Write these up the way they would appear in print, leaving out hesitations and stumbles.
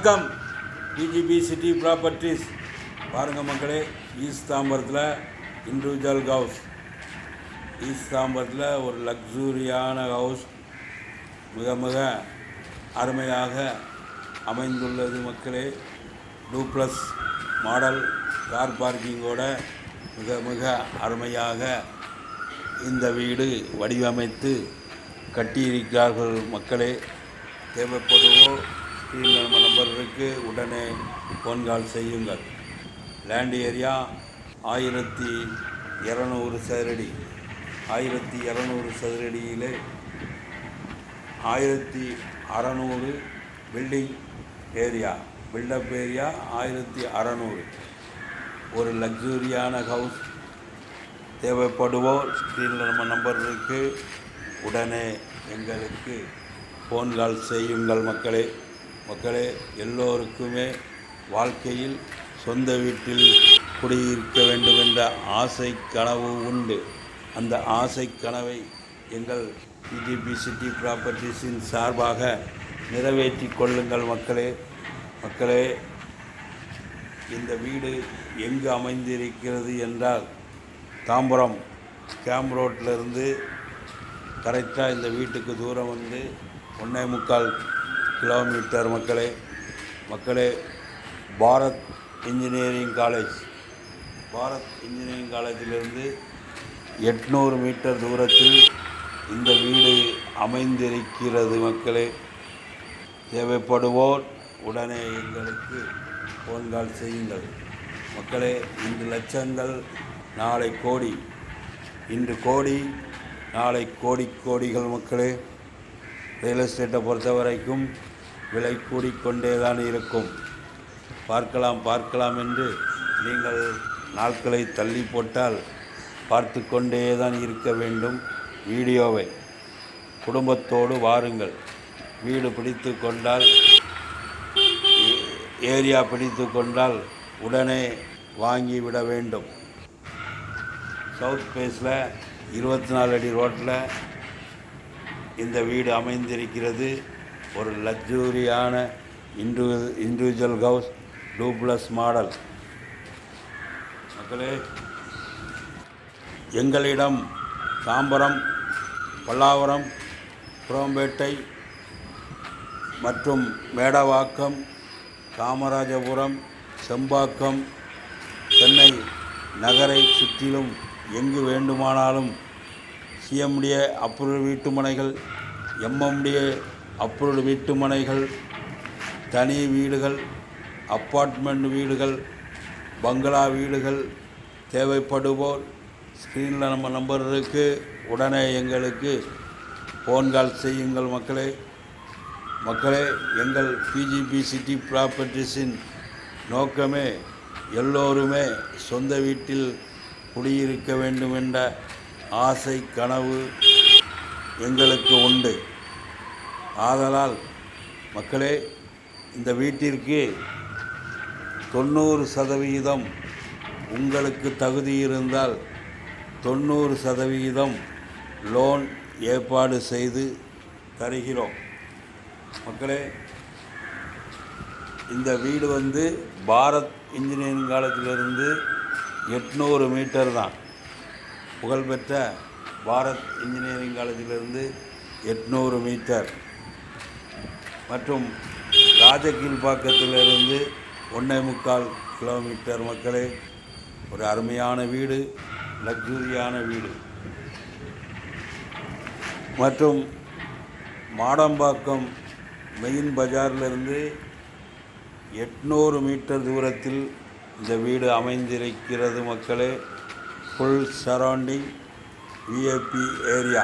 வணக்கம். DGP city properties பாருங்கள் மக்களே, ஈஸ்ட் தாம்பரத்தில் இண்டிவிஜுவல் ஹவுஸ். ஈஸ்ட் தாம்பரத்தில் ஒரு லக்ஸூரியான ஹவுஸ் மிக மிக அருமையாக அமைந்துள்ளது மக்களே. டூப்ளஸ் மாடல் கார் பார்க்கிங்கோட மிக மிக அருமையாக இந்த வீடு வடிவமைத்து கட்டியிருக்கிறார்கள் மக்களே. தேவைப்படுவோர் ஸ்க்ரீனில் நம்ம நம்பர் இருக்குது, உடனே ஃபோன் கால் செய்யுங்கள். லேண்ட் ஏரியா 1200 சதுரடி. 1200 சதுரடியில் 1600 பில்டிங் ஏரியா, பில்டப் ஏரியா 1600. ஒரு லக்ஸூரியான ஹவுஸ். தேவைப்படுவோர் ஸ்க்ரீனில் நம்ம நம்பர் இருக்குது, உடனே எங்களுக்கு ஃபோன் கால் செய்யுங்கள் மக்களே. எல்லோருக்குமே வாழ்க்கையில் சொந்த வீட்டில் குடியிருக்க வேண்டும் என்ற ஆசை கனவு உண்டு. அந்த ஆசை கனவை எங்கள் டிஜிபி சிட்டி ப்ராப்பர்ட்டிஸின் சார்பாக நிறைவேற்றி கொள்ளுங்கள் மக்களே. இந்த வீடு எங்கு அமைந்திருக்கிறது என்றால், தாம்பரம் கேம்ப் ரோட்டிலிருந்து கரெக்டாக இந்த வீட்டுக்கு தூரம் வந்து 1.25 கிலோமீட்டர் மக்களே. பாரத் இன்ஜினியரிங் காலேஜிலிருந்து 800 மீட்டர் தூரத்தில் இந்த வீடு அமைந்திருக்கிறது மக்களே. தேவைப்படுவோர் உடனே எங்களுக்கு ஃபோன் கால் செய்யுங்கள் மக்களே. இன்று லட்சங்கள், நாளை கோடி. இன்று கோடி, நாளை கோடிகள் மக்களே. ரியல் எஸ்டேட்டை பொறுத்த வரைக்கும் விலை கூடிக்கொண்டே தான் இருக்கும். பார்க்கலாம் என்று நீங்கள் நாட்களை தள்ளி போட்டால் பார்த்து கொண்டே தான் இருக்க வேண்டும். வீடியோவை குடும்பத்தோடு வாருங்கள். வீடு பிடித்து கொண்டால், ஏரியா பிடித்து கொண்டால் உடனே வாங்கிவிட வேண்டும். சவுத் ஃபேஸில் 24 அடி ரோட்டில் இந்த வீடு அமைந்திருக்கிறது. ஒரு லக்ஸூரியான இண்டிவிஜுவல் ஹவுஸ், டூப்ளஸ் மாடல் மக்களே. எங்களிடம் தாம்பரம், பல்லாவரம், குரோம்பேட்டை மற்றும் மேடவாக்கம், காமராஜபுரம், செம்பாக்கம், சென்னை நகரை சுற்றிலும் எங்கு வேண்டுமானாலும் சிஎம்டிஏ அப்ரூவ்டு வீட்டுமனைகள், எம்எம்டிஏ அப்ரூவ்டு வீட்டுமனைகள், தனி வீடுகள், அப்பார்ட்மெண்ட் வீடுகள், பங்களா வீடுகள் தேவைப்படுவோர் ஸ்க்ரீனில் நம்ம நம்பர் இருக்குது, உடனே எங்களுக்கு ஃபோன் கால் செய்யுங்கள் மக்களே. எங்கள் டிஜிபி சிட்டி ப்ராப்பர்ட்டிஸின் நோக்கமே எல்லோருமே சொந்த வீட்டில் குடியிருக்க வேண்டும் என்ற ஆசை கனவு எங்களுக்கு உண்டு. ஆதலால் மக்களே, இந்த வீட்டிற்கு 90% உங்களுக்கு தகுதி இருந்தால் 90% லோன் ஏற்பாடு செய்து தருகிறோம் மக்களே. இந்த வீடு வந்து பாரத் இன்ஜினியரிங் காலேஜிலிருந்து 800 மீட்டர் தான். புகழ்பெற்ற பாரத் இன்ஜினியரிங் காலேஜிலிருந்து 800 மீட்டர். மற்றும் ராஜகீழ்பாக்கத்திலிருந்து 1.25 கிலோமீட்டர் மக்களே. ஒரு அருமையான வீடு, லக்ஸூரியான வீடு. மற்றும் மாடம்பாக்கம் மெயின் பஜாரிலிருந்து 800 மீட்டர் தூரத்தில் இந்த வீடு அமைந்திருக்கிறது மக்களே. Full surrounding VIP area.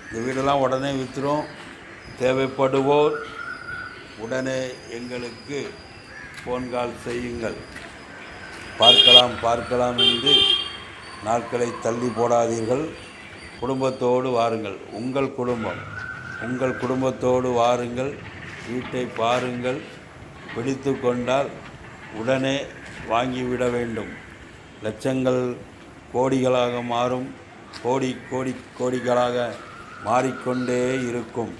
இந்த வீடெல்லாம் உடனே விற்றுரும். தேவைப்படுவோர் உடனே எங்களுக்கு ஃபோன் கால் செய்யுங்கள். பார்க்கலாம் என்று நாட்களை தள்ளி போடாதீர்கள். குடும்பத்தோடு வாருங்கள். உங்கள் குடும்பத்தோடு வாருங்கள். வீட்டை பாருங்கள். பிடித்து கொண்டால் உடனே வாங்கிவிட வேண்டும். லட்சங்கள் கோடிகளாக மாறும். கோடிகளாக மாறிக்கொண்டே இருக்கும்.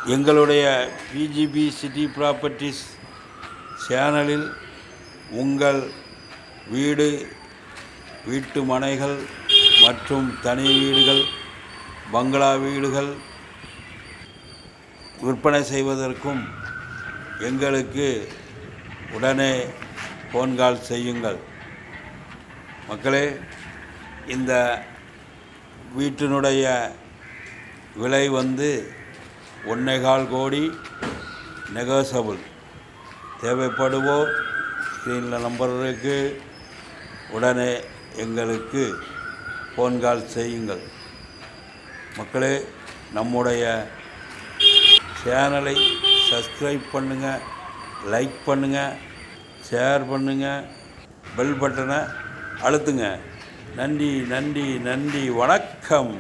எங்களுடைய பிஜிபி சிட்டி ப்ராப்பர்ட்டிஸ் சேனலில் உங்கள் வீடு, வீட்டு மனைகள் மற்றும் தனி வீடுகள், பங்களா வீடுகள் விற்பனை செய்வதற்கும் எங்களுக்கு உடனே ஃபோன் கால் செய்யுங்கள். மக்களே, இந்த வீட்டினுடைய விலை 1.25 கோடி நெகோசபிள். தேவைப்படுவோர் ஸ்க்ரீனில் நம்பர் இருக்கு, உடனே எங்களுக்கு ஃபோன் கால் செய்யுங்கள். மக்களே, நம்முடைய சேனலை சப்ஸ்கிரைப் பண்ணுங்கள், லைக் பண்ணுங்கள், ஷேர் பண்ணுங்கள், பெல் பட்டனை அழுத்துங்க. நன்றி, நன்றி, நன்றி. வணக்கம்.